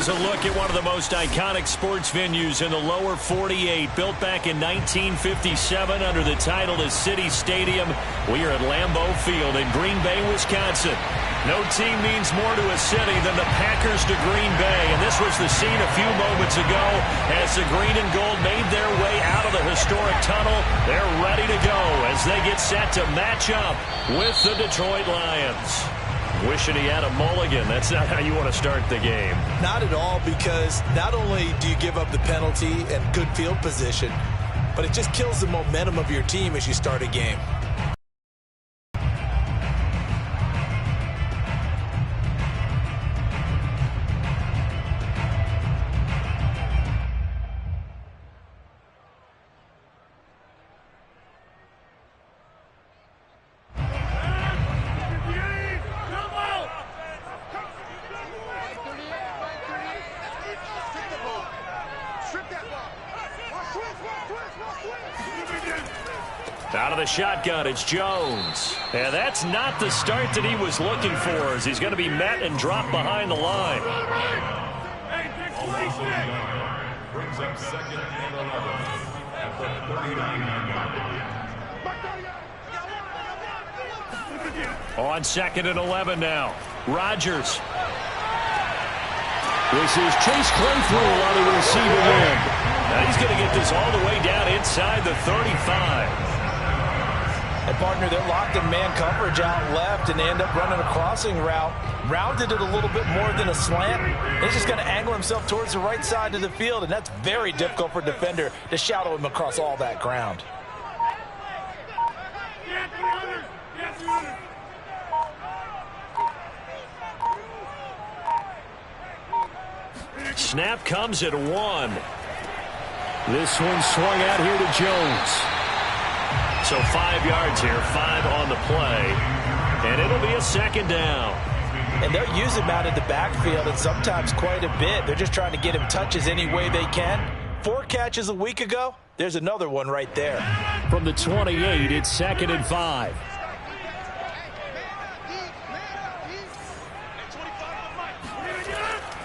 Here's a look at one of the most iconic sports venues in the lower 48, built back in 1957 under the title of City Stadium. We are at Lambeau Field in Green Bay, Wisconsin. No team means more to a city than the Packers to Green Bay, and this was the scene a few moments ago as the green and gold made their way out of the historic tunnel. They're ready to go as they get set to match up with the Detroit Lions. Wishing he had a mulligan. That's not how you want to start the game. Not at all, because not only do you give up the penalty and good field position, but it just kills the momentum of your team as you start a game. Out of the shotgun, it's Jones. And that's not the start that he was looking for, as he's going to be met and dropped behind the line. Brings up second and 11 at the 39. On second and 11 now. Rodgers. This is Chase Claypool on the receiving end. Now he's going to get this all the way down inside the 35. A partner that locked in man coverage out left, and they end up running a crossing route. Rounded it a little bit more than a slant. He's just going to angle himself towards the right side of the field, and that's very difficult for a defender to shadow him across all that ground. Snap comes at 1. This one swung out here to Jones. So 5 yards here, 5 on the play. And it'll be a second down. And they'll use him out in the backfield, and sometimes quite a bit. They're just trying to get him touches any way they can. 4 catches a week ago. There's another one right there. From the 28, it's second and 5.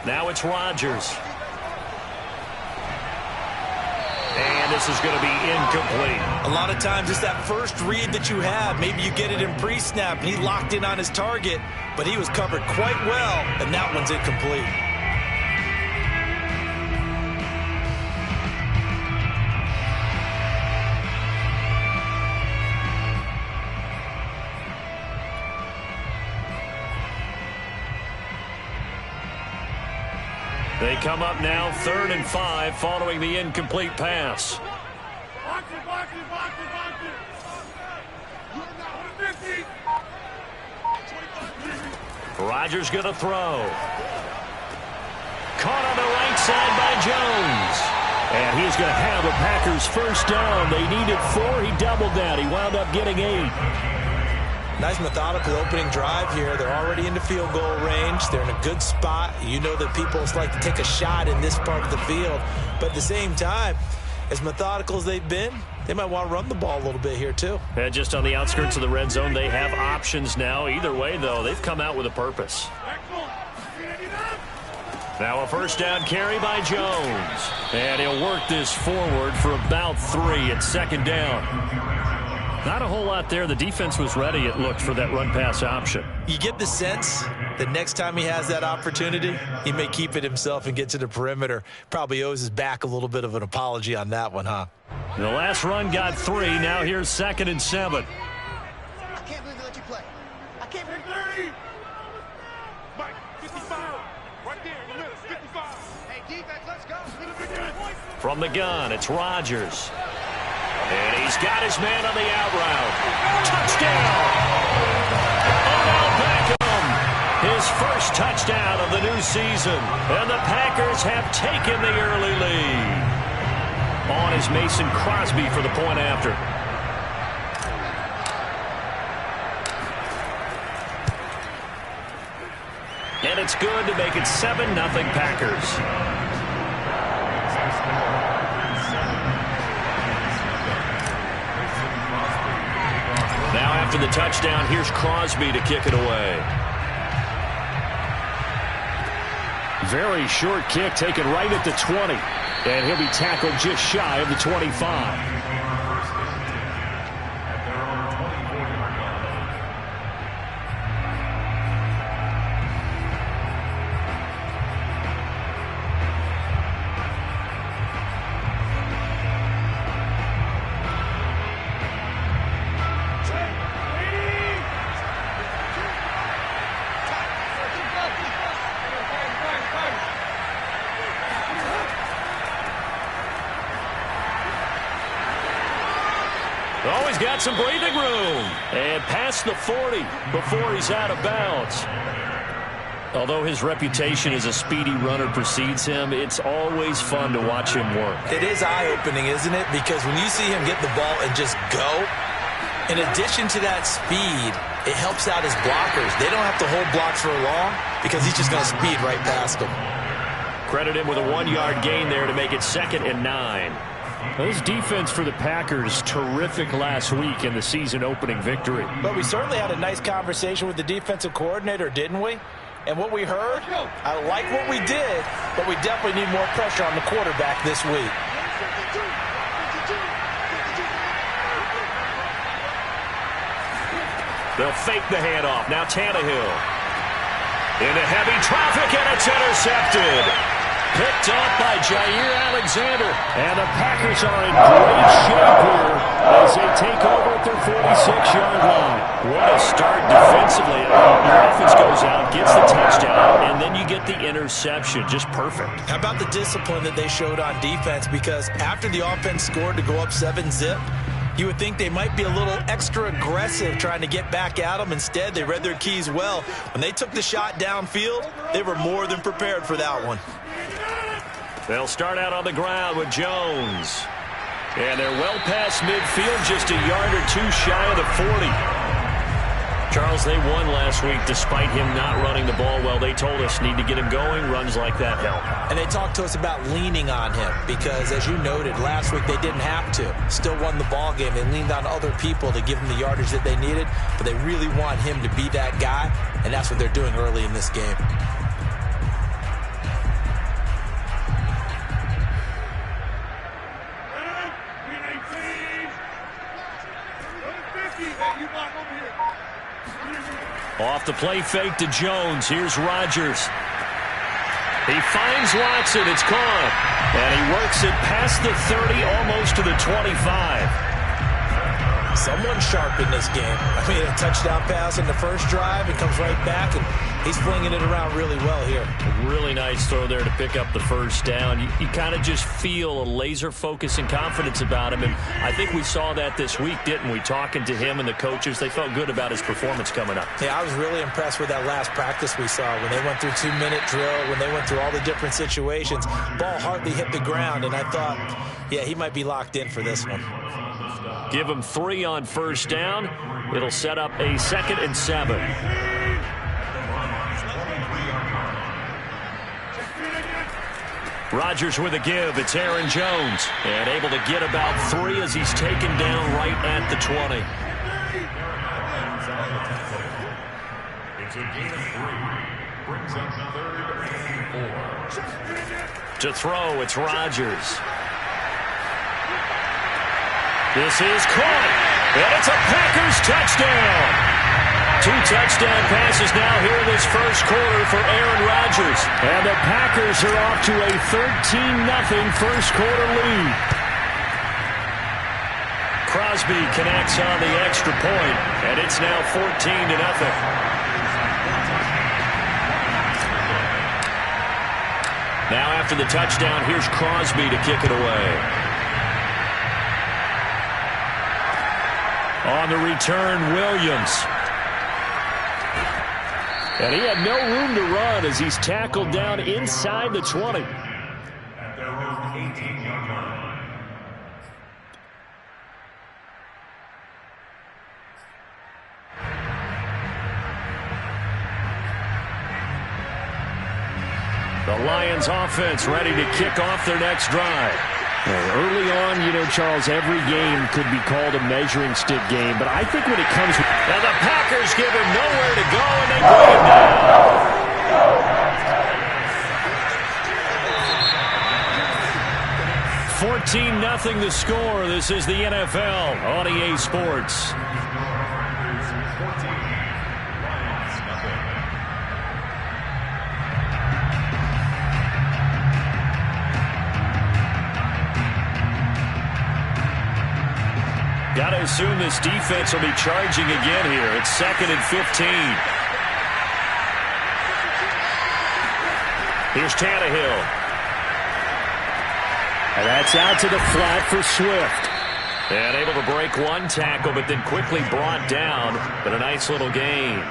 Now it's Rodgers. And this is going to be incomplete. A lot of times it's that first read that you have. Maybe you get it in pre-snap, and he locked in on his target, but he was covered quite well, and that one's incomplete. They come up now, 3rd and 5, following the incomplete pass. Rodgers going to throw. Caught on the right side by Jones. And he's going to have a Packers first down. They needed 4. He doubled that. He wound up getting 8. Nice methodical opening drive here. They're already into field goal range. They're in a good spot. You know that people like to take a shot in this part of the field. But at the same time, as methodical as they've been, they might want to run the ball a little bit here too. And just on the outskirts of the red zone, they have options now. Either way, though, they've come out with a purpose. Now a first down carry by Jones. And he'll work this forward for about 3 at second down. Not a whole lot there. The defense was ready, it looked, for that run-pass option. You get the sense that next time he has that opportunity, he may keep it himself and get to the perimeter. Probably owes his back a little bit of an apology on that one, huh? The last run got 3. Now here's 2nd and 7. I can't believe they let you play. I can't believe 30. Mike, 55. Right there in the middle, 55. Hey, defense, let's go. From the gun, it's Rodgers. And he's got his man on the out route. Touchdown! Odell Beckham, his first touchdown of the new season. And the Packers have taken the early lead. On is Mason Crosby for the point after. And it's good to make it 7-0 Packers. Now after the touchdown, here's Crosby to kick it away. Very short kick taken right at the 20. And he'll be tackled just shy of the 25. Oh, he's got some breathing room. And past the 40 before he's out of bounds. Although his reputation as a speedy runner precedes him, it's always fun to watch him work. It is eye-opening, isn't it? Because when you see him get the ball and just go, in addition to that speed, it helps out his blockers. They don't have to hold blocks for long because he's just going to speed right past them. Credit him with a 1-yard gain there to make it 2nd and 9. This defense for the Packers, terrific last week in the season-opening victory. But we certainly had a nice conversation with the defensive coordinator, didn't we? And what we heard, I like what we did, but we definitely need more pressure on the quarterback this week. They'll fake the handoff. Now Tannehill. Into heavy traffic, and it's intercepted. Picked up by Jair Alexander. And the Packers are in great shape here as they take over at their 46-yard line. What a start defensively. Your offense goes out, gets the touchdown, and then you get the interception. Just perfect. How about the discipline that they showed on defense? Because after the offense scored to go up 7-zip, you would think they might be a little extra aggressive trying to get back at them. Instead, they read their keys well. When they took the shot downfield, they were more than prepared for that one. They'll start out on the ground with Jones. And they're well past midfield, just a yard or two shy of the 40. Charles, they won last week despite him not running the ball well. They told us need to get him going. Runs like that help. And they talked to us about leaning on him because, as you noted, last week they didn't have to. Still won the ball game. They leaned on other people to give them the yardage that they needed, but they really want him to be that guy, and that's what they're doing early in this game. Off the play fake to Jones. Here's Rodgers. He finds Watson. It's caught. And he works it past the 30, almost to the 25. Someone sharp in this game. I mean, a touchdown pass in the first drive. It comes right back, and he's flinging it around really well here. A really nice throw there to pick up the first down. You kind of just feel a laser focus and confidence about him, and I think we saw that this week, didn't we? Talking to him and the coaches, they felt good about his performance coming up. Yeah, I was really impressed with that last practice we saw when they went through 2-minute drill, when they went through all the different situations. Ball hardly hit the ground, and I thought, yeah, he might be locked in for this one. Give him 3 on first down. It'll set up a 2nd and 7. Rodgers with a give. It's Aaron Jones. And able to get about 3 as he's taken down right at the 20. It's a gain of 3. Brings up 3rd and 4. To throw, it's Rodgers. This is caught, and it's a Packers touchdown. 2 touchdown passes now here in this first quarter for Aaron Rodgers. And the Packers are off to a 13-0 first quarter lead. Crosby connects on the extra point, and it's now 14-0. Now after the touchdown, here's Crosby to kick it away. On the return, Williams. And he had no room to run as he's tackled down inside the 20. At their own 18-yard line. The Lions offense ready to kick off their next drive. Early on, you know, Charles, every game could be called a measuring stick game, but I think when it comes to... And the Packers give him nowhere to go, and they bring him down. 14-0 the score. This is the NFL on EA Sports. Got to assume this defense will be charging again here. It's 2nd and 15. Here's Tannehill. And that's out to the flat for Swift. And able to break one tackle, but then quickly brought down. But a nice little gain.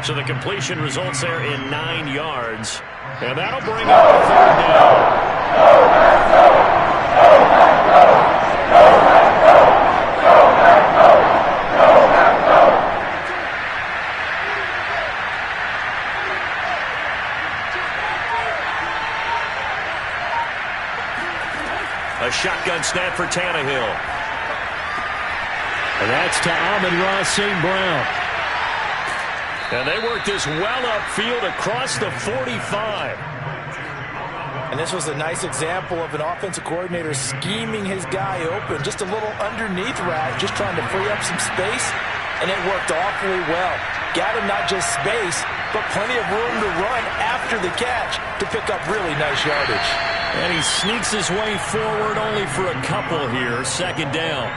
So the completion results there in 9 yards. And that'll bring up a 3rd down. A shotgun snap for Tannehill. And that's to Amon-Ra St. Brown. And they worked this well upfield across the 45. And this was a nice example of an offensive coordinator scheming his guy open. Just a little underneath route, just trying to free up some space. And it worked awfully well. Got him not just space, but plenty of room to run after the catch to pick up really nice yardage. And he sneaks his way forward only for a couple here. 2nd down.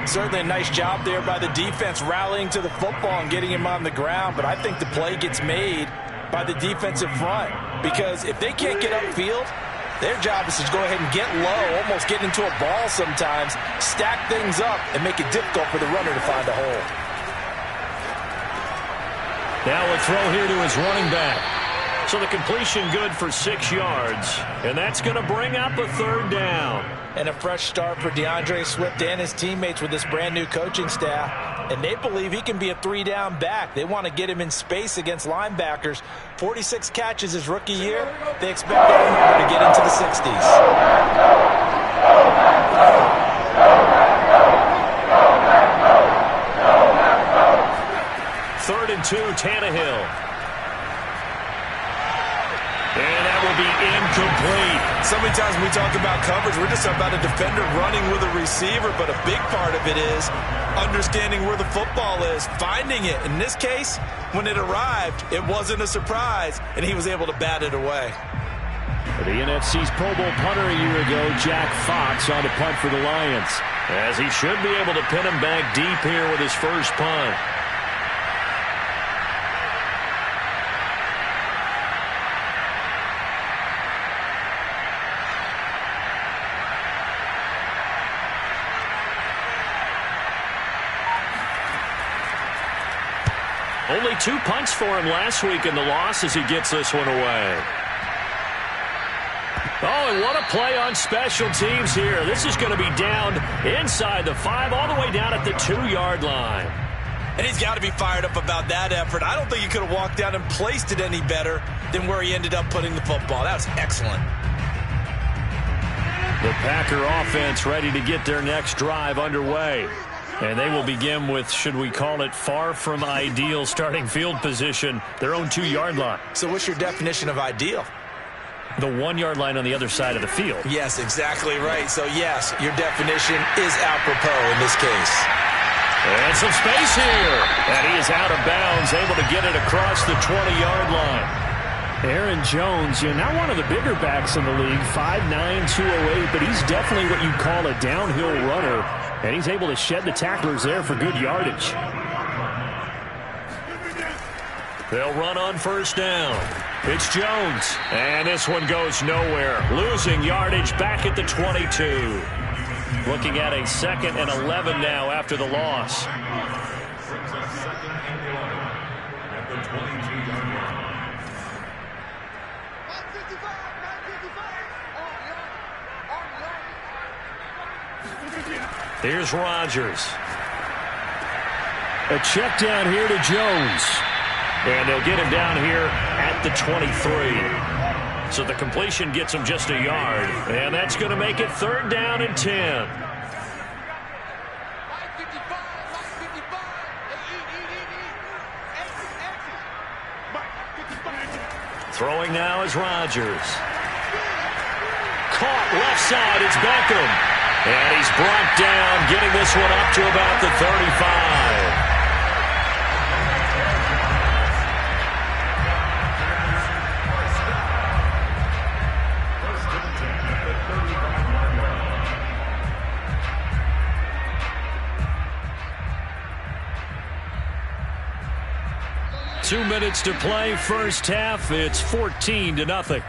Certainly a nice job there by the defense rallying to the football and getting him on the ground. But I think the play gets made by the defensive front. Because if they can't get upfield, their job is to go ahead and get low, almost get into a ball sometimes, stack things up, and make it difficult for the runner to find a hole. Now a throw here to his running back. So the completion good for 6 yards. And that's going to bring up a 3rd down. And a fresh start for DeAndre Swift and his teammates with this brand new coaching staff. And they believe he can be a 3-down back. They want to get him in space against linebackers. 46 catches his rookie year. They expect that number to get into the 60s. 3rd and 2, Tannehill. And that will be incomplete. So many times when we talk about coverage, we're just about a defender running with a receiver, but a big part of it is understanding where the football is, finding it. In this case, when it arrived, it wasn't a surprise, and he was able to bat it away. The NFC's Pro Bowl punter a year ago, Jack Fox, on to punt for the Lions, as he should be able to pin him back deep here with his first punt. Only 2 punts for him last week in the loss as he gets this one away. Oh, and what a play on special teams here. This is going to be down inside the 5, all the way down at the 2-yard line. And he's got to be fired up about that effort. I don't think he could have walked down and placed it any better than where he ended up putting the football. That was excellent. The Packer offense ready to get their next drive underway. And they will begin with, should we call it, far from ideal starting field position, their own 2-yard line. So what's your definition of ideal? The 1-yard line on the other side of the field. Yes, exactly right. So, yes, your definition is apropos in this case. And some space here. And he is out of bounds, able to get it across the 20-yard line. Aaron Jones, not one of the bigger backs in the league, 5'9", 208, but he's definitely what you call a downhill runner. And he's able to shed the tacklers there for good yardage. They'll run on 1st down. It's Jones. And this one goes nowhere. Losing yardage back at the 22. Looking at a 2nd and 11 now after the loss. Here's Rodgers. A check down here to Jones. And they'll get him down here at the 23. So the completion gets him just a yard. And that's going to make it 3rd down and 10. Throwing now is Rodgers. caught left side. It's Beckham. And he's brought down, getting this one up to about the 35. Two minutes to play, first half. It's 14-0.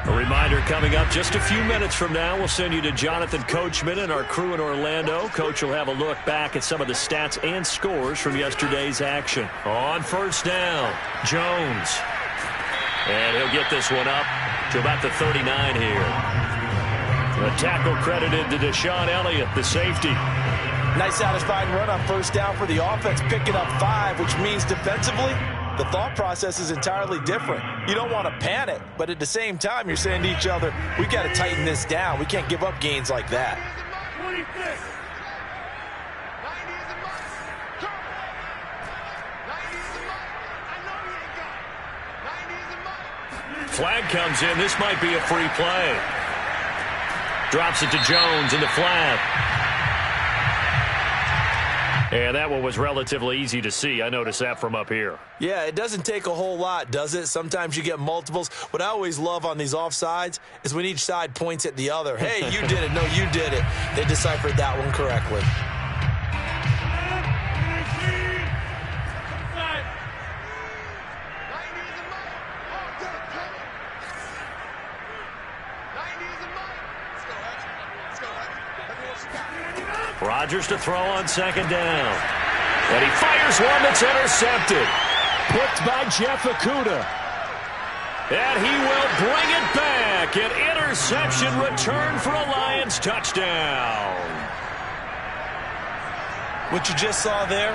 A reminder coming up just a few minutes from now. We'll send you to Jonathan Coachman and our crew in Orlando. Coach will have a look back at some of the stats and scores from yesterday's action. On first down, Jones. And he'll get this one up to about the 39 here. A tackle credited to Deshaun Elliott, the safety. Nice satisfying run on first down for the offense, picking up 5, which means defensively, the thought process is entirely different. You don't want to panic, but at the same time, you're saying to each other, we got to tighten this down. We can't give up gains like that. Flag comes in. This might be a free play. Drops it to Jones in the flat. And that one was relatively easy to see. I noticed that from up here. Yeah, it doesn't take a whole lot, does it? Sometimes you get multiples. What I always love on these offsides is when each side points at the other. Hey, you did it. No, you did it. They deciphered that one correctly. Rodgers to throw on second down. And he fires one that's intercepted. Picked by Jeff Okudah. And he will bring it back. An interception return for a Lions touchdown. What you just saw there,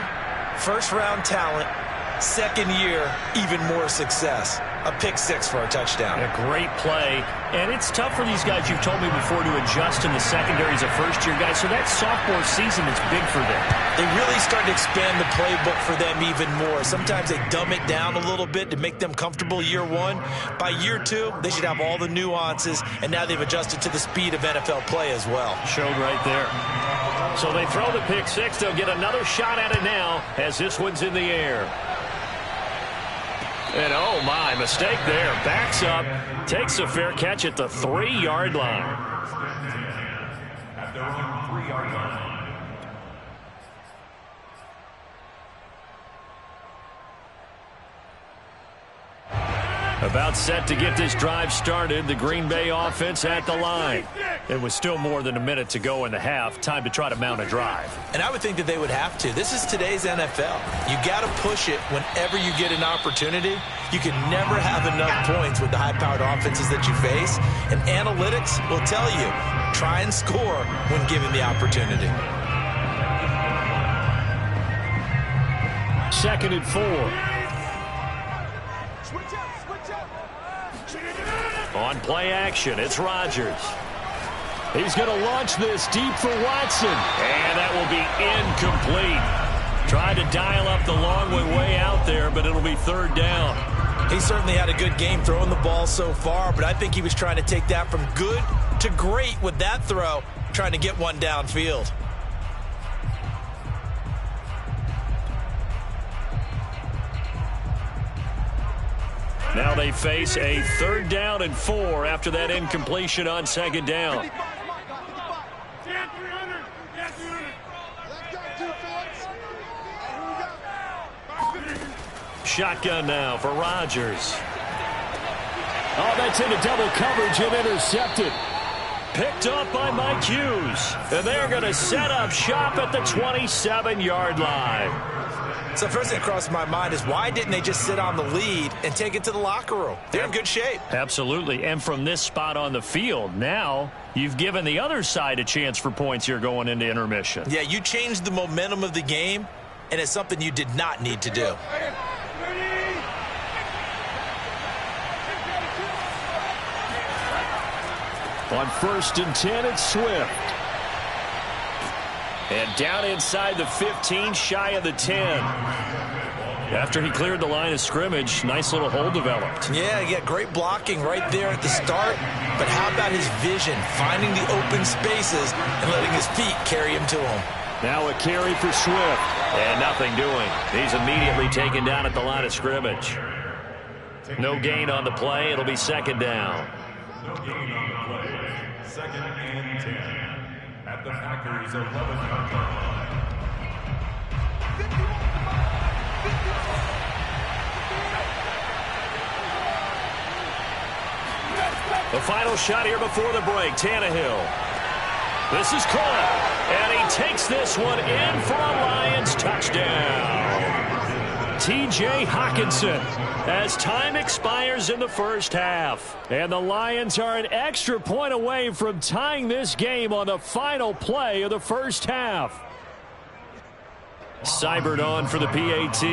first-round talent, second year, even more success. A pick six for a touchdown. A great play. And it's tough for these guys, you've told me before, to adjust in the secondary as a first-year guy. So that sophomore season is big for them. They really start to expand the playbook for them even more. Sometimes they dumb it down a little bit to make them comfortable year one. By year two, they should have all the nuances, and now they've adjusted to the speed of NFL play as well. Showed right there. So they throw the pick six. They'll get another shot at it now as this one's in the air. And oh my, mistake there. Backs up, takes a fair catch at the 3-yard line. At their own 3-yard line. About set to get this drive started. The Green Bay offense at the line. It was still more than a minute to go in the half. Time to try to mount a drive. And I would think that they would have to. This is today's NFL. You got to push it whenever you get an opportunity. You can never have enough points with the high-powered offenses that you face. And analytics will tell you, try and score when given the opportunity. 2nd and 4. On play action, it's Rodgers. He's going to launch this deep for Watson. And that will be incomplete. Tried to dial up the long way out there, but it'll be 3rd down. He certainly had a good game throwing the ball so far, but I think he was trying to take that from good to great with that throw, trying to get one downfield. Now they face a 3rd down and 4 after that incompletion on 2nd down. Shotgun now for Rodgers. Oh, that's into double coverage and intercepted. Picked up by Mike Hughes. And they're going to set up shop at the 27-yard line. So first thing that crosses my mind is why didn't they just sit on the lead and take it to the locker room? They're in good shape. Absolutely. And from this spot on the field, now you've given the other side a chance for points here going into intermission. Yeah, you changed the momentum of the game, and it's something you did not need to do. On 1st and 10, it's Swift. And down inside the 15, shy of the 10. After he cleared the line of scrimmage, nice little hole developed. Yeah, he got great blocking right there at the start. But how about his vision, finding the open spaces and letting his feet carry him to him? Now a carry for Swift. And nothing doing. He's immediately taken down at the line of scrimmage. No gain on the play. It'll be second down. No gain on the play. Second and 10 at the Packers' 11-yard line. The final shot here before the break. Tannehill. This is caught. And he takes this one in for a Lions touchdown. T.J. Hockenson as time expires in the first half. And the Lions are an extra point away from tying this game on the final play of the first half. Seibert on for the PAT.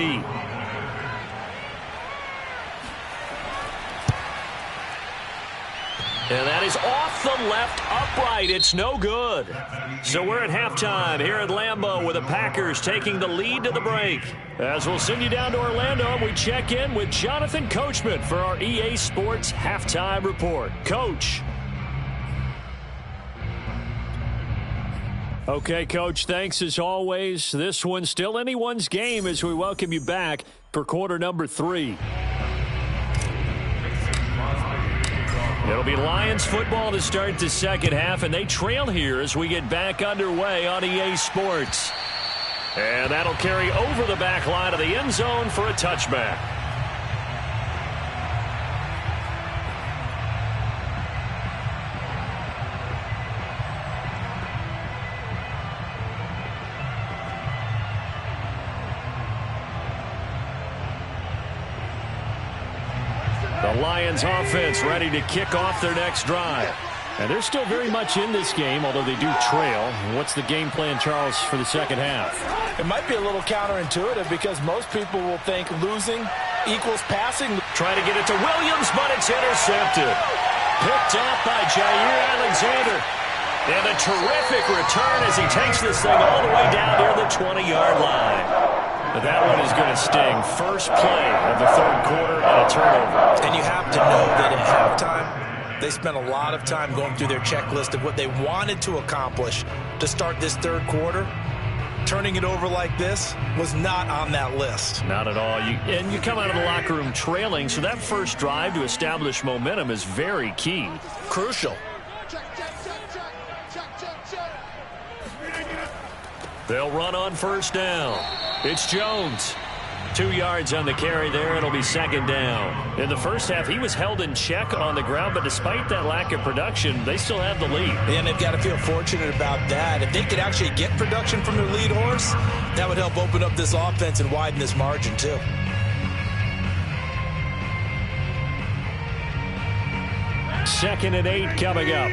And that is off the left upright. It's no good. So we're at halftime here at Lambeau with the Packers taking the lead to the break. As we'll send you down to Orlando, and we check in with Jonathan Coachman for our EA Sports Halftime Report. Coach. Okay, Coach, thanks as always. This one's still anyone's game as we welcome you back for quarter number 3. It'll be Lions football to start the second half, and they trail here as we get back underway on EA Sports. And that'll carry over the back line of the end zone for a touchback. The Lions offense ready to kick off their next drive. And they're still very much in this game, although they do trail. What's the game plan, Charles, for the second half? It might be a little counterintuitive because most people will think losing equals passing. Trying to get it to Williams, but it's intercepted. Picked off by Jair Alexander. And a terrific return as he takes this thing all the way down near the 20-yard line. But that one is going to sting. First play of the third quarter and a turnover. And you have to know that at halftime, they spent a lot of time going through their checklist of what they wanted to accomplish to start this third quarter. Turning it over like this was not on that list. Not at all. And you come out of the locker room trailing, so that first drive to establish momentum is very key. Crucial. They'll run on first down. It's Jones. 2 yards on the carry there. It'll be second down. In the first half, he was held in check on the ground, but despite that lack of production, they still have the lead. And they've got to feel fortunate about that. If they could actually get production from their lead horse, that would help open up this offense and widen this margin, too. Second and 8 coming up.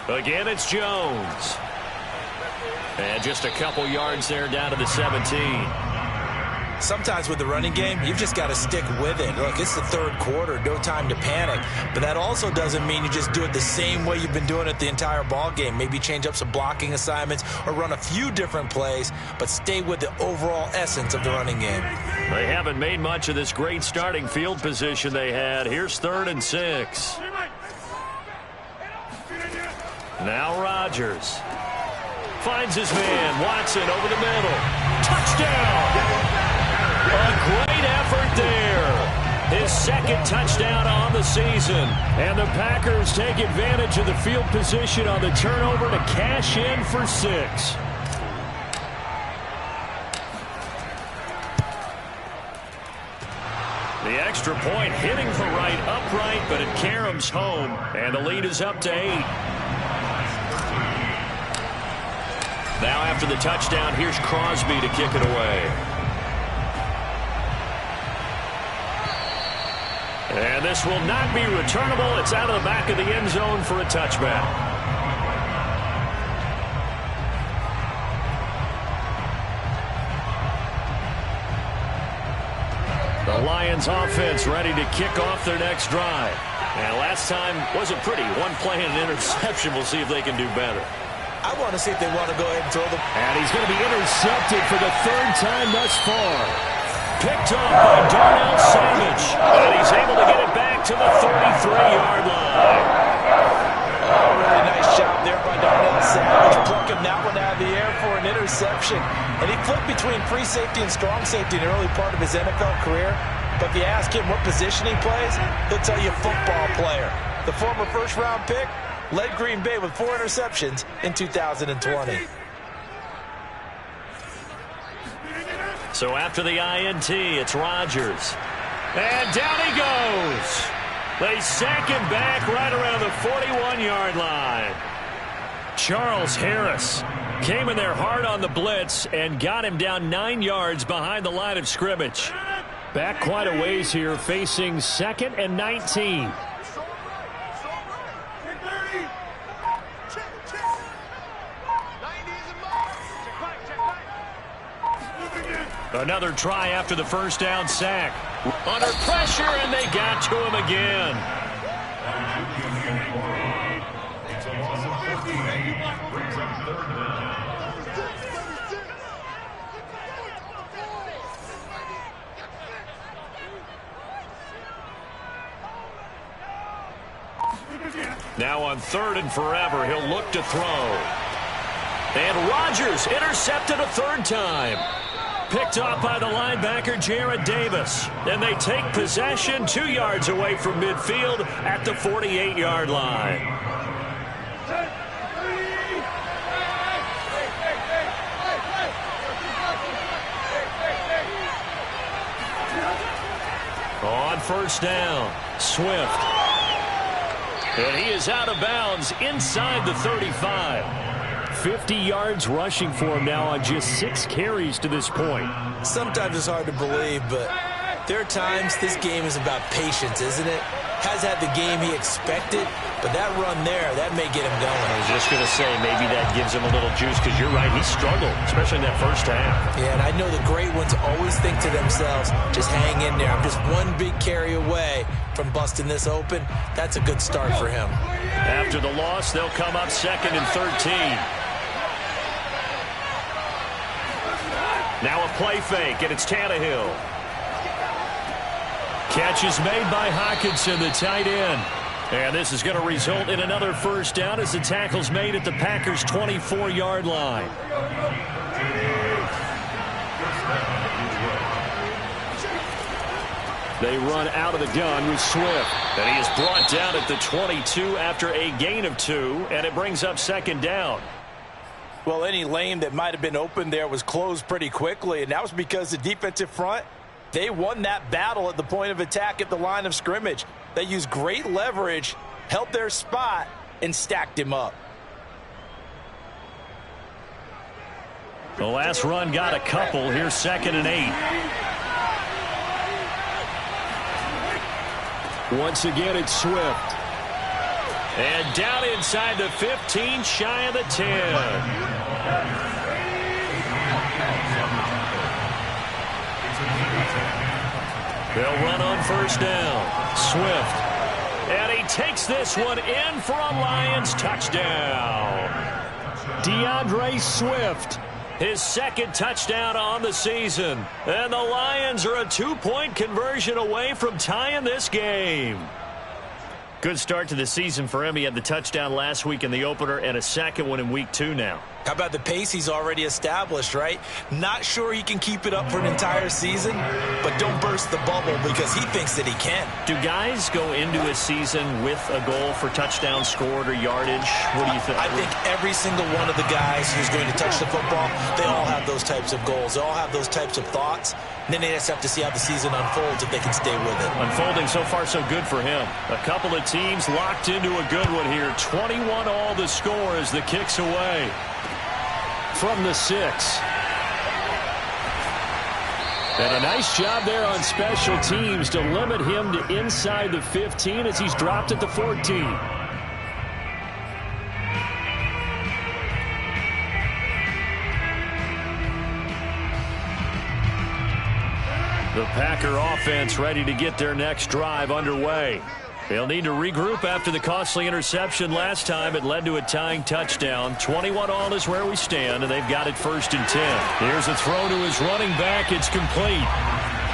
Again, it's Jones. And just a couple yards there down to the 17. Sometimes with the running game, you've just got to stick with it. Look, it's the third quarter, no time to panic. But that also doesn't mean you just do it the same way you've been doing it the entire ball game. Maybe change up some blocking assignments or run a few different plays, but stay with the overall essence of the running game. They haven't made much of this great starting field position they had. Here's 3rd and 6. Now Rodgers finds his man. Watson over the middle. Touchdown! A great effort there. His second touchdown on the season. And the Packers take advantage of the field position on the turnover to cash in for 6. The extra point hitting for right upright, but it caroms home. And the lead is up to 8. Now after the touchdown, here's Crosby to kick it away. And this will not be returnable. It's out of the back of the end zone for a touchback. The Lions offense ready to kick off their next drive. And last time wasn't pretty. One play and an interception. We'll see if they can do better. I want to see if they want to go ahead and throw the... And he's going to be intercepted for the third time thus far. Picked off by Darnell Savage. And he's able to get it back to the 33-yard line. Oh, really nice job there by Darnell Savage, plucking that one out of the air for an interception. And he flipped between free safety and strong safety in the early part of his NFL career. But if you ask him what position he plays, he'll tell you football player. The former first-round pick led Green Bay with 4 interceptions in 2020. So after the INT, it's Rodgers. And down he goes. They sack him back right around the 41-yard line. Charles Harris came in there hard on the blitz and got him down 9 yards behind the line of scrimmage. Back quite a ways here, facing 2nd and 19. Another try after the first down sack. Under pressure, and they got to him again. It's a loss of 15. Brings up 3rd down. Now on 3rd and forever, he'll look to throw. And Rodgers intercepted a 3rd time. Picked off by the linebacker, Jarrad Davis. And they take possession 2 yards away from midfield at the 48-yard line. On 1st down, Swift. And he is out of bounds inside the 35. 50 yards rushing for him now on just 6 carries to this point. Sometimes it's hard to believe, but there are times this game is about patience, isn't it? Has had the game he expected, but that run there, that may get him going. I was just going to say, maybe that gives him a little juice, because you're right, he struggled, especially in that first half. Yeah, and I know the great ones always think to themselves, just hang in there. I'm just one big carry away from busting this open. That's a good start for him. After the loss, they'll come up 2nd and 13. Now a play fake, and it's Tannehill. Catch is made by Hockenson, the tight end. And this is going to result in another first down as the tackle's made at the Packers' 24-yard line. They run out of the gun with Swift. And he is brought down at the 22 after a gain of 2, and it brings up 2nd down. Well, any lane that might have been open there was closed pretty quickly, and that was because the defensive front, they won that battle at the point of attack at the line of scrimmage. They used great leverage, held their spot, and stacked him up. The last run got a couple. Here's 2nd and 8. Once again, it's Swift. And down inside the 15, shy of the 10. They'll run on 1st down. Swift. And he takes this one in for a Lions touchdown. DeAndre Swift, his 2nd touchdown on the season. And the Lions are a 2-point conversion away from tying this game. Good start to the season for him. He had the touchdown last week in the opener and a 2nd one in week 2 now. How about the pace he's already established, right? Not sure he can keep it up for an entire season, but don't burst the bubble because he thinks that he can. Do guys go into a season with a goal for touchdown scored or yardage? What do you think? I think every single one of the guys who's going to touch the football, they all have those types of goals. They all have those types of thoughts. And then they just have to see how the season unfolds if they can stay with it. Unfolding so far so good for him. A couple of teams locked into a good one here. 21 all the score as the kick's away. From the 6. And a nice job there on special teams to limit him to inside the 15 as he's dropped at the 14. The Packer offense ready to get their next drive underway. They'll need to regroup after the costly interception last time. It led to a tying touchdown. 21-all is where we stand, and they've got it 1st and 10. Here's a throw to his running back. It's complete.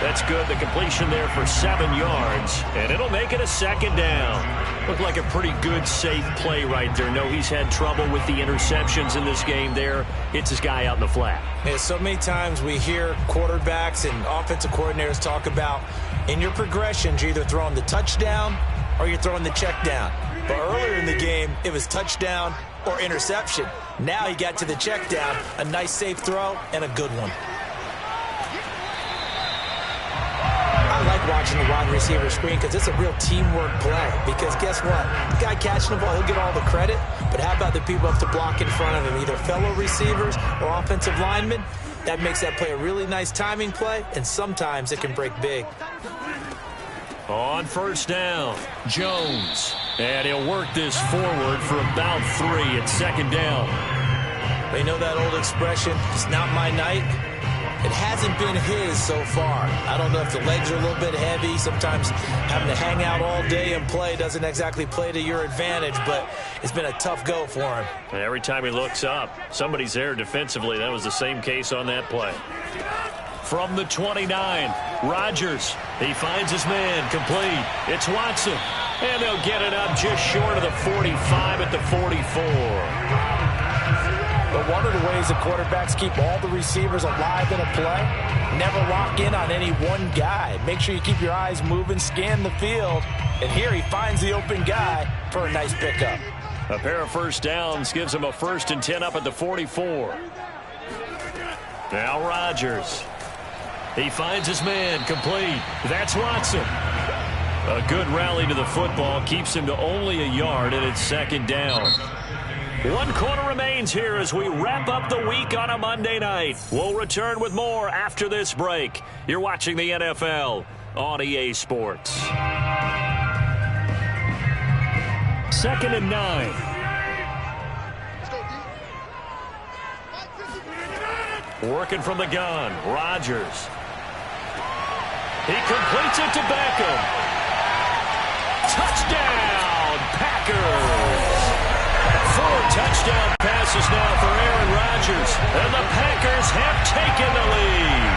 That's good. The completion there for 7 yards, and it'll make it a 2nd down. Looked like a pretty good, safe play right there. No, he's had trouble with the interceptions in this game there. Hits his guy out in the flat. Yeah, so many times we hear quarterbacks and offensive coordinators talk about in your progressions, you're either throwing the touchdown or you're throwing the check down. But earlier in the game, it was touchdown or interception. Now he got to the check down, a nice safe throw, and a good one. I like watching the wide receiver screen because it's a real teamwork play. Because guess what? The guy catching the ball, he'll get all the credit. But how about the people up to block in front of him, either fellow receivers or offensive linemen? That makes that play a really nice timing play, and sometimes it can break big. On 1st down, Jones. And he'll work this forward for about 3 at 2nd down. But you know that old expression, it's not my night? It hasn't been his so far. I don't know if the legs are a little bit heavy. Sometimes having to hang out all day and play doesn't exactly play to your advantage, but it's been a tough go for him. And every time he looks up, somebody's there defensively. That was the same case on that play. From the 29, Rodgers. He finds his man, complete. It's Watson. And they'll get it up just short of the 45 at the 44. But one of the ways the quarterbacks keep all the receivers alive in a play, never lock in on any one guy. Make sure you keep your eyes moving, scan the field. And here he finds the open guy for a nice pickup. A pair of 1st downs gives him a 1st and 10 up at the 44. Now Rodgers. He finds his man, complete. That's Watson. A good rally to the football keeps him to only a yard, and it's 2nd down. 1 quarter remains here as we wrap up the week on a Monday night. We'll return with more after this break. You're watching the NFL on EA Sports. 2nd and 9. Working from the gun, Rodgers. He completes it to Beckham. Touchdown, Packers! 4 touchdown passes now for Aaron Rodgers, and the Packers have taken the lead.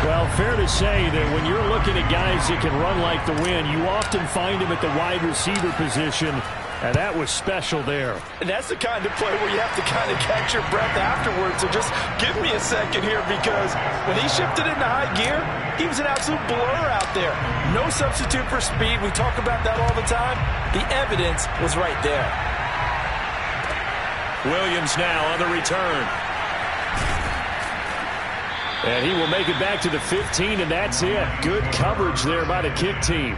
Well, fair to say that when you're looking at guys that can run like the wind, you often find them at the wide receiver position, and that was special there. And that's the kind of play where you have to kind of catch your breath afterwards. So just give me a second here, because when he shifted into high gear, he was an absolute blur out there. No substitute for speed. We talk about that all the time. The evidence was right there. Williams now on the return. And he will make it back to the 15, and that's it. Good coverage there by the kick team.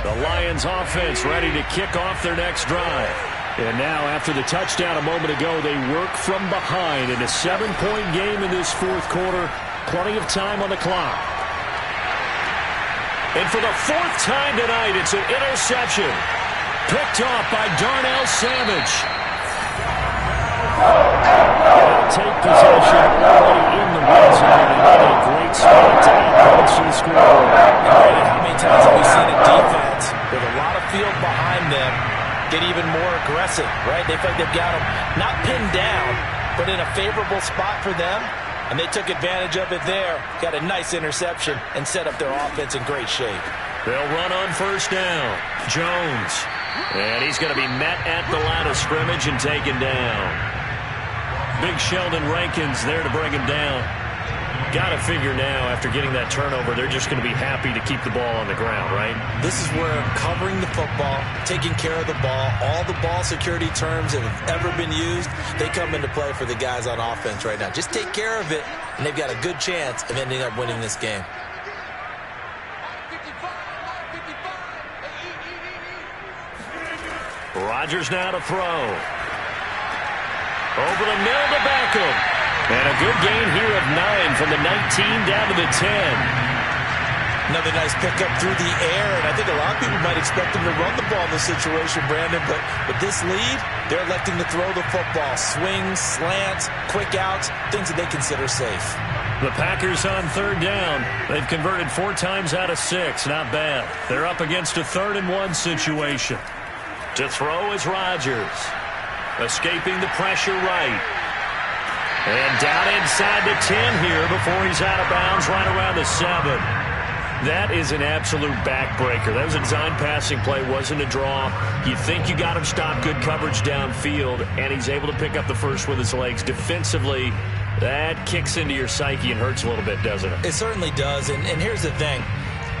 The Lions offense ready to kick off their next drive. And now, after the touchdown a moment ago, they work from behind in a 7-point game in this 4th quarter. Plenty of time on the clock. And for the 4th time tonight, it's an interception. Picked off by Darnell Savage. They'll take possession already in the red zone and in a great spot to add points to the scoreboard. How many times have we seen a defense with a lot of field behind them get even more aggressive, right? They feel like they've got them not pinned down, but in a favorable spot for them. And they took advantage of it there. Got a nice interception and set up their offense in great shape. They'll run on 1st down. Jones. And he's going to be met at the line of scrimmage and taken down. Big Sheldon Rankins there to bring him down. Got to figure now, after getting that turnover, they're just going to be happy to keep the ball on the ground, right? This is where covering the football, taking care of the ball, all the ball security terms that have ever been used, they come into play for the guys on offense right now. Just take care of it, and they've got a good chance of ending up winning this game. Rodgers now to throw. Over the middle to Beckham. And a good gain here of 9 from the 19 down to the 10. Another nice pickup through the air, and I think a lot of people might expect them to run the ball in this situation, Brandon, but with this lead, they're electing to throw the football. Swings, slants, quick outs, things that they consider safe. The Packers on third down. They've converted 4 times out of 6. Not bad. They're up against a 3rd-and-1 situation. To throw is Rodgers. Escaping the pressure right. And down inside the 10 here before he's out of bounds right around the 7. That is an absolute backbreaker. That was a design passing play, wasn't a draw. You think you got him stopped, good coverage downfield, and he's able to pick up the first with his legs. Defensively, that kicks into your psyche and hurts a little bit, doesn't it? It certainly does, and here's the thing.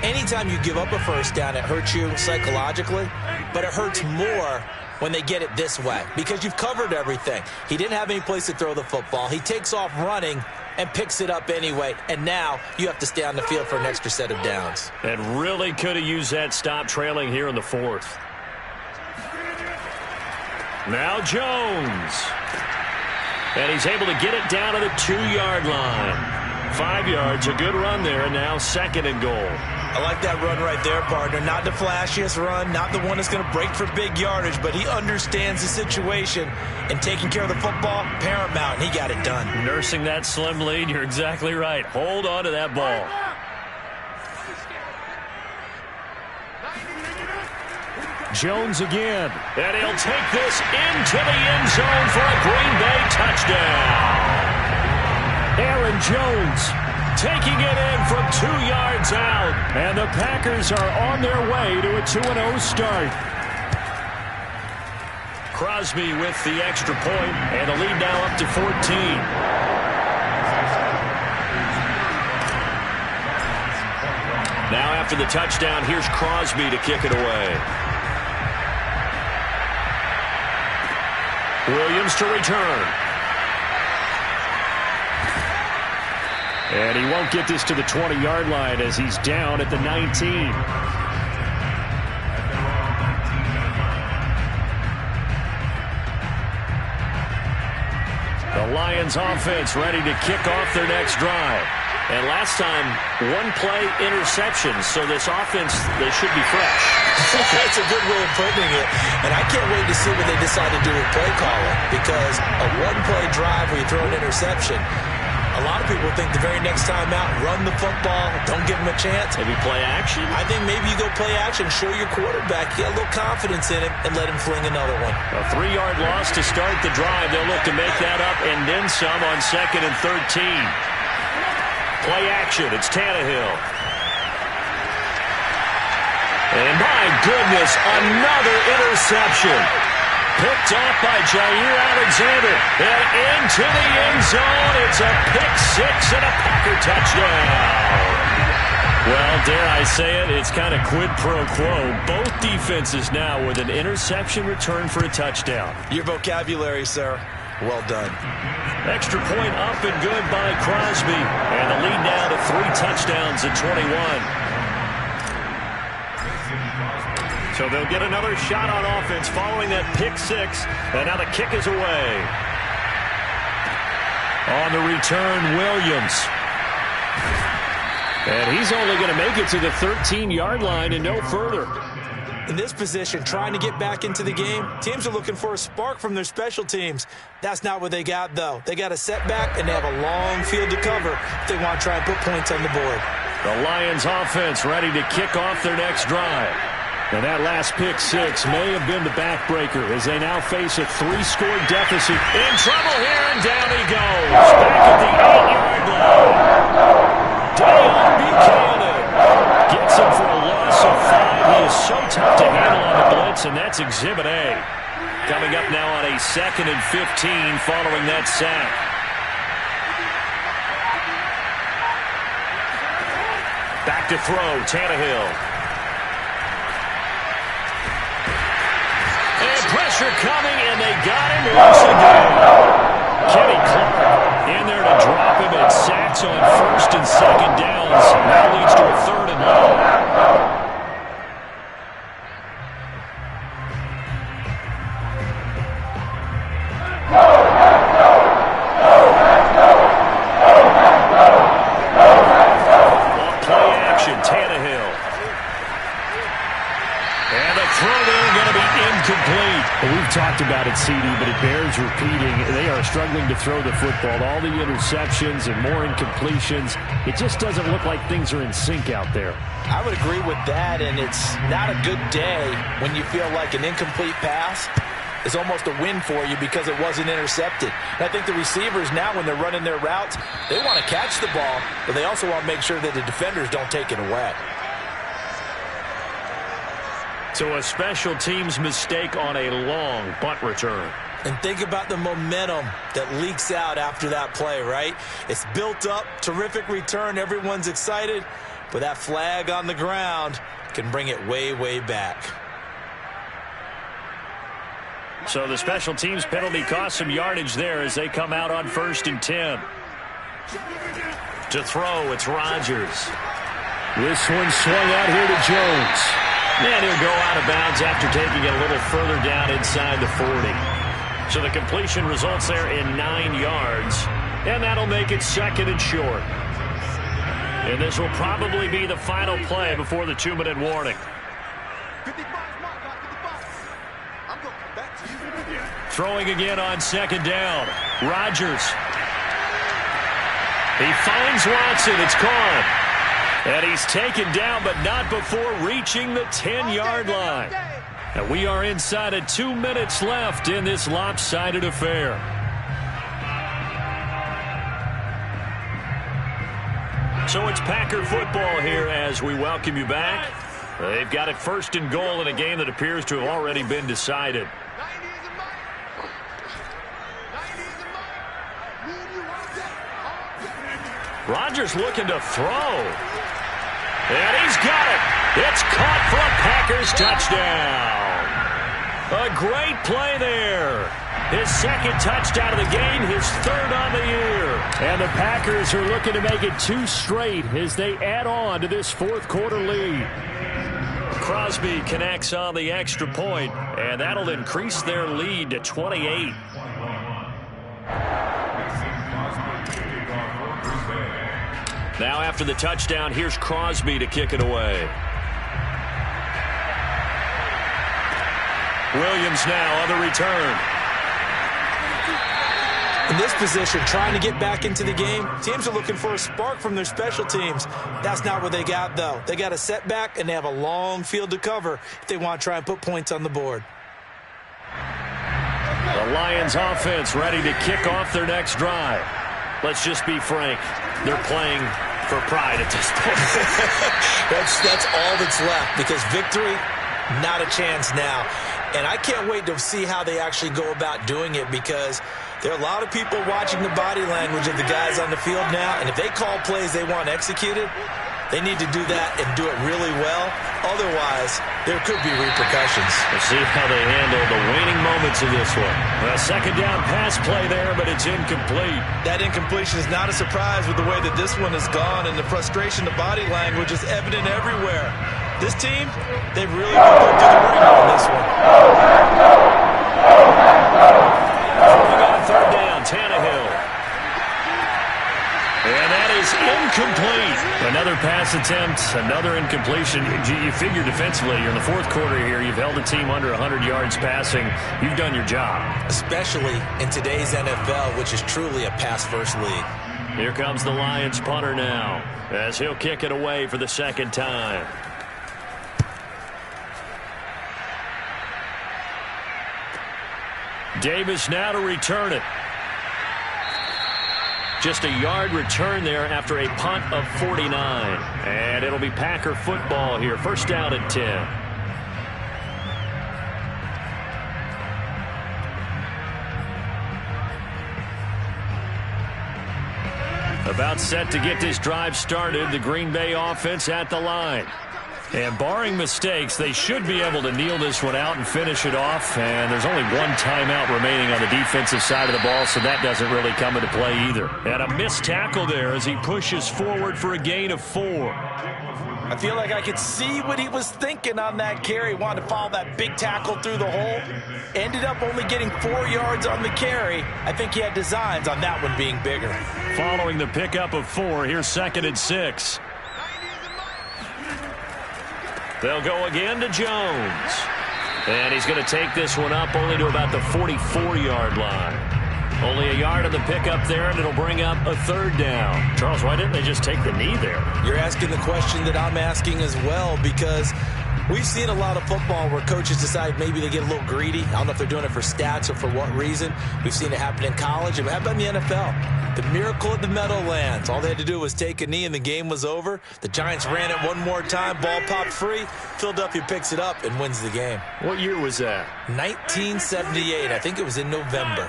Anytime you give up a first down, it hurts you psychologically, but it hurts more when they get it this way because you've covered everything. He didn't have any place to throw the football. He takes off running and picks it up anyway, and now you have to stay on the field for an extra set of downs. And really could have used that stop trailing here in the 4th. Now Jones. And he's able to get it down to the 2-yard line. 5 yards, a good run there, and now 2nd and goal. I like that run right there, partner. Not the flashiest run, not the one that's going to break for big yardage, but he understands the situation, and taking care of the football, paramount, and he got it done. Nursing that slim lead, you're exactly right. Hold on to that ball. Jones again, and he'll take this into the end zone for a Green Bay touchdown. Aaron Jones taking it in from 2 yards out, and the Packers are on their way to a 2-0 start. Crosby with the extra point, and the lead now up to 14. Now after the touchdown, here's Crosby to kick it away. Williams to return. And he won't get this to the 20-yard line as he's down at the 19. The Lions offense ready to kick off their next drive. And last time, 1-play interception, so this offense, they should be fresh. That's a good way of putting it. And I can't wait to see what they decide to do with play calling, because a 1-play drive where you throw an interception, a lot of people think the very next time out, run the football, don't give them a chance. Maybe play action? I think maybe you go play action, show your quarterback, get a little confidence in him, and let him fling another one. A 3-yard loss to start the drive. They'll look to make that up and then some on 2nd and 13. Play action. It's Tannehill. And my goodness, another interception. Picked off by Jair Alexander. And into the end zone. It's a pick-6 and a Packer touchdown. Well, dare I say it, it's kind of quid pro quo. Both defenses now with an interception return for a touchdown. Your vocabulary, sir. Well done. Extra point up and good by Crosby. And the lead now to 3 touchdowns at 21. So they'll get another shot on offense following that pick-6. And now the kick is away. On the return, Williams. And he's only going to make it to the 13-yard line and no further. In this position, trying to get back into the game, teams are looking for a spark from their special teams. That's not what they got, though. They got a setback, and they have a long field to cover if they want to try and put points on the board. The Lions offense ready to kick off their next drive. And that last pick-6 may have been the backbreaker as they now face a 3-score deficit. In trouble here, and down he goes. Back at the 8-yard line. Deion Buchanan gets him for a loss of 5. He is so tough to handle on the blitz, and that's Exhibit A. Coming up now on a 2nd and 15 following that sack. Back to throw, Tannehill. And pressure coming, and they got him once again. Kenny Clark in there to drop him, and sacks on 1st and 2nd downs. Now leads to a 3rd and long. Play action, Tannehill. CD, but it bears repeating. They are struggling to throw the football. All the interceptions and more incompletions. It just doesn't look like things are in sync out there. I would agree with that, and it's not a good day when you feel like an incomplete pass is almost a win for you because it wasn't intercepted. And I think the receivers now, when they're running their routes, they want to catch the ball, but they also want to make sure that the defenders don't take it away. So a special teams mistake on a long punt return. And think about the momentum that leaks out after that play, right? It's built up, terrific return, everyone's excited, but that flag on the ground can bring it way, way back. So the special teams penalty cost some yardage there as they come out on 1st and 10. To throw, it's Rodgers. This one swung out here to Jones. And he'll go out of bounds after taking it a little further down inside the 40. So the completion results there in 9 yards. And that'll make it 2nd and short. And this will probably be the final play before the 2-minute warning. Throwing again on 2nd down. Rodgers. He finds Watson. It's caught. And he's taken down, but not before reaching the 10-yard line. And we are inside of 2 minutes left in this lopsided affair. So it's Packer football here as we welcome you back. They've got it 1st and goal in a game that appears to have already been decided. Rodgers looking to throw. And he's got it. It's caught for a Packers touchdown. A great play there. His 2nd touchdown of the game, his 3rd on the year. And the Packers are looking to make it 2 straight as they add on to this 4th quarter lead. Crosby connects on the extra point, and that'll increase their lead to 28. Now after the touchdown, here's Crosby to kick it away. Williams now on the return. In this position, trying to get back into the game, teams are looking for a spark from their special teams. That's not what they got, though. They got a setback, and they have a long field to cover if they want to try and put points on the board. The Lions offense ready to kick off their next drive. Let's just be frank. They're playing for pride at this point. That's all that's left because victory, not a chance now. And I can't wait to see how they actually go about doing it because there are a lot of people watching the body language of the guys on the field now. And if they call plays they want executed, they need to do that and do it really well. Otherwise, there could be repercussions. We'll see how they handle the waning moments of this one. A 2nd down pass play there, but it's incomplete. That incompletion is not a surprise with the way that this one has gone, and the frustration, the body language is evident everywhere. This team, they've really been put through the ringer on this one. Throwing on 3rd down, Tannehill. And that is incomplete. Another pass attempt, another incompletion. You figure defensively, you're in the 4th quarter here. You've held a team under 100 yards passing. You've done your job. Especially in today's NFL, which is truly a pass-first league. Here comes the Lions punter now as he'll kick it away for the 2nd time. Davis now to return it. Just a yard return there after a punt of 49. And it'll be Packer football here. 1st down at 10. About set to get this drive started. The Green Bay offense at the line. And barring mistakes, they should be able to kneel this one out and finish it off. And there's only one timeout remaining on the defensive side of the ball, so that doesn't really come into play either. And a missed tackle there as he pushes forward for a gain of 4. I feel like I could see what he was thinking on that carry. Wanted to follow that big tackle through the hole. Ended up only getting 4 yards on the carry. I think he had designs on that one being bigger. Following the pickup of 4, here's 2nd and 6. They'll go again to Jones. And he's going to take this one up only to about the 44-yard line. Only a yard on the pickup there, and it'll bring up a third down. Charles, why didn't they just take the knee there? You're asking the question that I'm asking as well, because we've seen a lot of football where coaches decide maybe they get a little greedy. I don't know if they're doing it for stats or for what reason. We've seen it happen in college. It happened in the NFL. The miracle at the Meadowlands. All they had to do was take a knee and the game was over. The Giants ran it one more time. Ball popped free. Philadelphia picks it up and wins the game. What year was that? 1978. I think it was in November.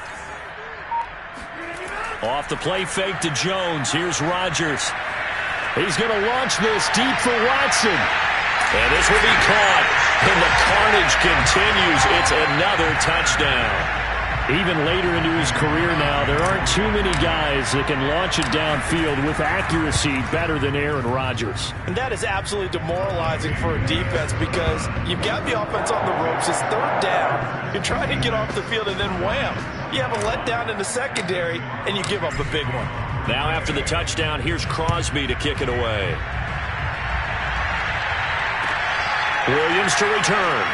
Off the play fake to Jones. Here's Rodgers. He's going to launch this deep for Watson. And this will be caught. And the carnage continues. It's another touchdown. Even later into his career now, there aren't too many guys that can launch it downfield with accuracy better than Aaron Rodgers. And that is absolutely demoralizing for a defense because you've got the offense on the ropes. It's third down. You're trying to get off the field, and then wham, you have a letdown in the secondary, and you give up a big one. Now after the touchdown, here's Crosby to kick it away. Williams to return.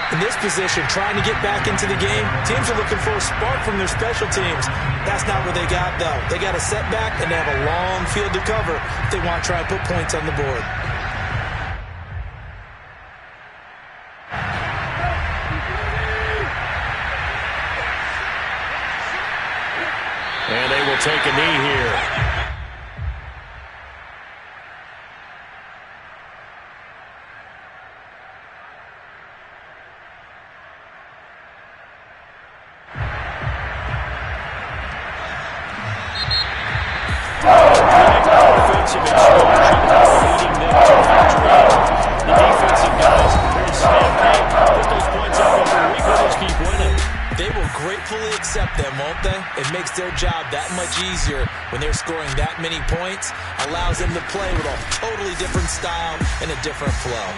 In this position, trying to get back into the game, teams are looking for a spark from their special teams. That's not what they got, though. They got a setback, and they have a long field to cover if they want to try and put points on the board. And they will take a knee here. Offensive explosion leading them to victory. The defensive guys are stampede. Put those points up every week. We'll just keep winning. They will gratefully accept them, won't they? It makes their job that much easier when they're scoring that many points. Allows them to play with a totally different style and a different flow.